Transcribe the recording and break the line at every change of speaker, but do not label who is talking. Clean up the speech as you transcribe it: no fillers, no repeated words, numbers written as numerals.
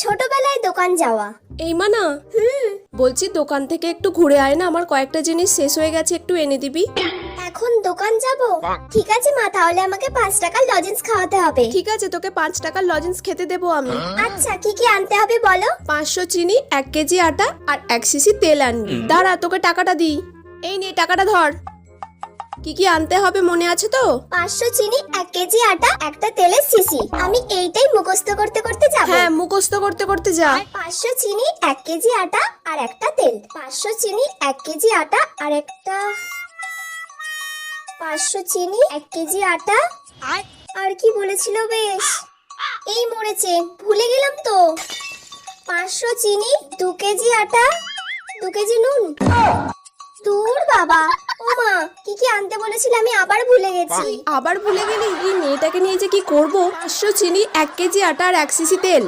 ছোটবেলায় দোকান যাওয়া।
এই মানা, বলছি দোকান থেকে একটু ঘুরে আয় না, আমার কয়েকটা জিনিস শেষ হয়ে গেছে, একটু এনে দিবি।
এখন দোকান যাব? ঠিক আছে মা, তাহলে আমাকে 5 টাকার লজেন্স খাওয়াতে হবে।
ঠিক আছে, তোকে 5 টাকার লজেন্স খেতে দেবো আমি।
আচ্ছা, কি কি আনতে হবে বলো?
500 চিনি, 1 কেজি আটা আর 1 শিশি তেল আনবি। দাঁড়া, তোকে টাকাটা দিই। এই নে, টাকাটা ধর। কি কি আনতে হবে মনে আছে তো?
500 চিনি, 1 কেজি আটা, একটা তেলের শিশি। আমি এইটাই মুখস্থ করতে করতে যাব।
হ্যাঁ, মুখস্থ করতে করতে যা।
500 চিনি, 1 কেজি আটা আর একটা তেল। 500 চিনি, 1 কেজি আটা আর একটা 500 চিনি, 1 কেজি আটা আর কি বলেছিল বেশ, এই মরেছে, ভুলে গেলাম তো। 500 চিনি, 2 কেজি আটা, 2 কেজি নুন। দূর বাবা, ও মা, কি কি আনতে বলেছিল আমি আবার ভুলে গেছি।
আবার ভুলে গেলি? এই মেয়েটাকে নিয়ে যে কি করবো। 500 চিনি, 1 কেজি আটা আর 1 শিশি তেল।